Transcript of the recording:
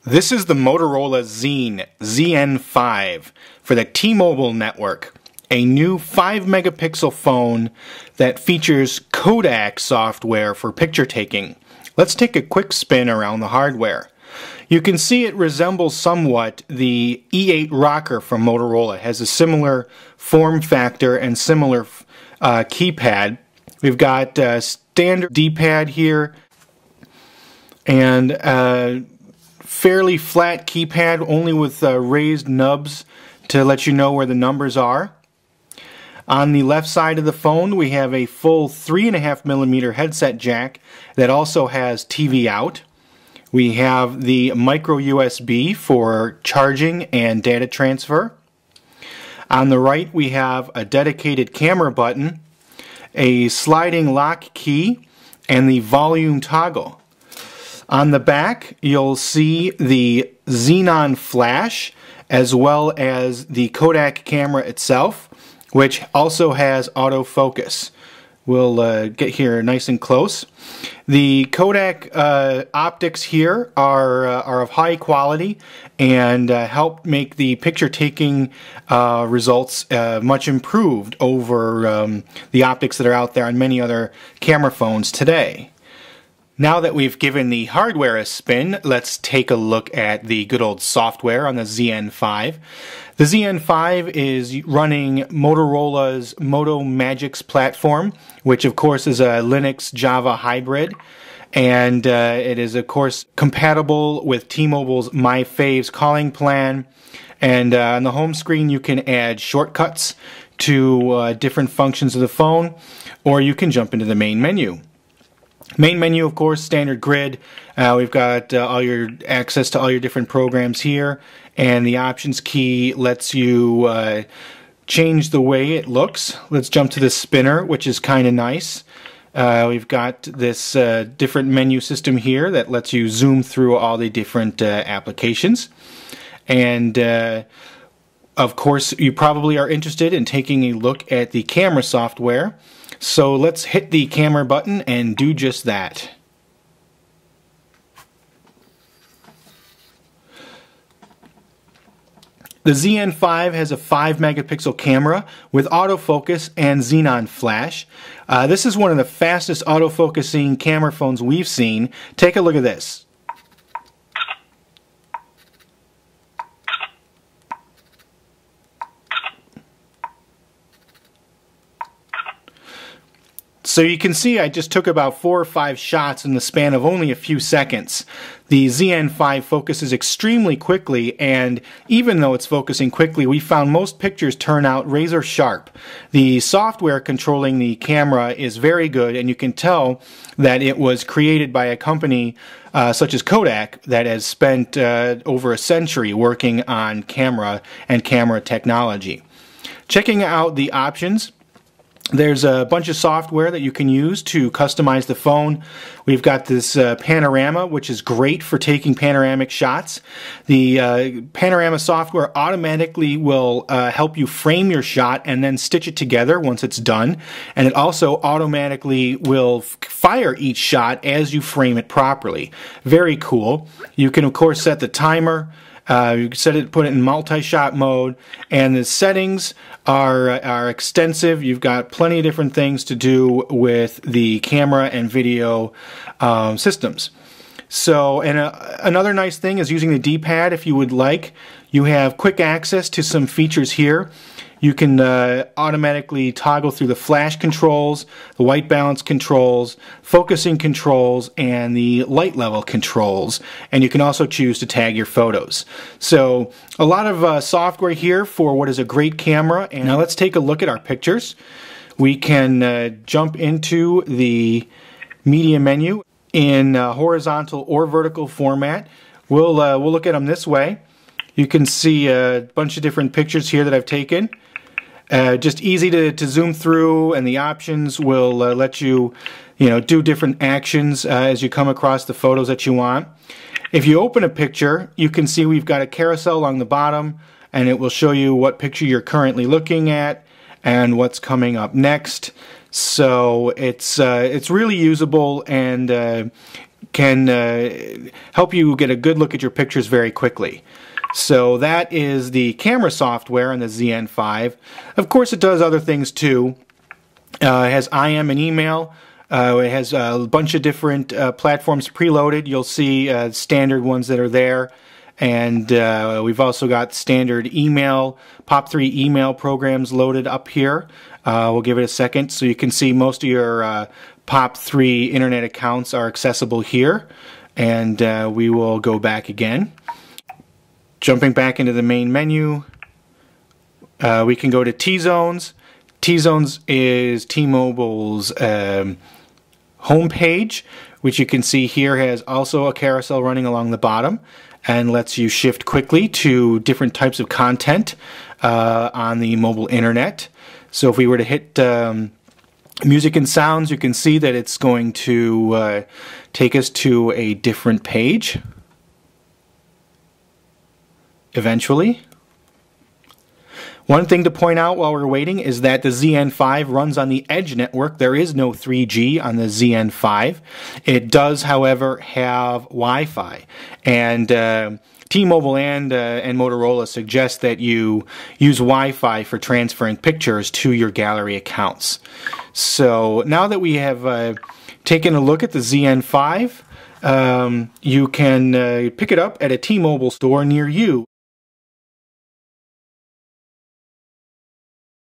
This is the Motorola ZINE ZN5 for the T-Mobile network, a new 5 megapixel phone that features Kodak software for picture taking. Let's take a quick spin around the hardware. You can see it resembles somewhat the E8 rocker from Motorola. It has a similar form factor and similar keypad. We've got a standard D-pad here and fairly flat keypad, only with raised nubs to let you know where the numbers are. On the left side of the phone we have a full 3.5mm headset jack that also has TV out. We have the micro USB for charging and data transfer. On the right we have a dedicated camera button, a sliding lock key, and the volume toggle. On the back you'll see the xenon flash as well as the Kodak camera itself, which also has autofocus. We'll get here nice and close. The Kodak optics here are of high quality and help make the picture taking results much improved over the optics that are out there on many other camera phones today. Now that we've given the hardware a spin, let's take a look at the good old software on the ZN5. The ZN5 is running Motorola's Moto Magix platform, which of course is a Linux Java hybrid, and it is of course compatible with T-Mobile's My Faves calling plan. And on the home screen you can add shortcuts to different functions of the phone, or you can jump into the main menu. Main menu, of course, standard grid. We've got all your access to all your different programs here, and the options key lets you change the way it looks. Let's jump to the spinner, which is kind of nice. We've got this different menu system here that lets you zoom through all the different applications. And of course, you probably are interested in taking a look at the camera software. So let's hit the camera button and do just that. The ZN5 has a 5 megapixel camera with autofocus and xenon flash. This is one of the fastest autofocusing camera phones we've seen. Take a look at this. So you can see I just took about 4 or 5 shots in the span of only a few seconds. The ZN5 focuses extremely quickly, and even though it's focusing quickly, we found most pictures turn out razor sharp. The software controlling the camera is very good, and you can tell that it was created by a company such as Kodak that has spent over a century working on camera and camera technology. Checking out the options, there's a bunch of software that you can use to customize the phone. We've got this panorama, which is great for taking panoramic shots. The panorama software automatically will help you frame your shot and then stitch it together once it's done. And it also automatically will fire each shot as you frame it properly. Very cool. You can of course set the timer. You can put it in multi-shot mode, and the settings are extensive. You've got plenty of different things to do with the camera and video systems. So, and another nice thing is using the D-pad. If you would like, you have quick access to some features here. You can automatically toggle through the flash controls, the white balance controls, focusing controls, and the light level controls. And you can also choose to tag your photos. So a lot of software here for what is a great camera. And now let's take a look at our pictures. We can jump into the media menu in horizontal or vertical format. We'll look at them this way. You can see a bunch of different pictures here that I've taken. Just easy to zoom through, and the options will let you, do different actions as you come across the photos that you want. If you open a picture, you can see we've got a carousel along the bottom, and it will show you what picture you're currently looking at and what's coming up next. So it's really usable, and can help you get a good look at your pictures very quickly. So that is the camera software on the ZN5. Of course, it does other things too. It has IM and email. It has a bunch of different platforms preloaded. You'll see standard ones that are there. And we've also got standard email, POP3 email programs loaded up here. We'll give it a second so you can see most of your POP3 internet accounts are accessible here. And we will go back again. Jumping back into the main menu, we can go to T-Zones. T-Zones is T-Mobile's homepage, which you can see here has also a carousel running along the bottom and lets you shift quickly to different types of content on the mobile internet. So if we were to hit music and sounds, you can see that it's going to take us to a different page eventually. One thing to point out while we're waiting is that the ZN5 runs on the Edge network. There is no 3G on the ZN5. It does, however, have Wi-Fi. And T-Mobile and Motorola suggest that you use Wi-Fi for transferring pictures to your gallery accounts. So now that we have taken a look at the ZN5, you can pick it up at a T-Mobile store near you.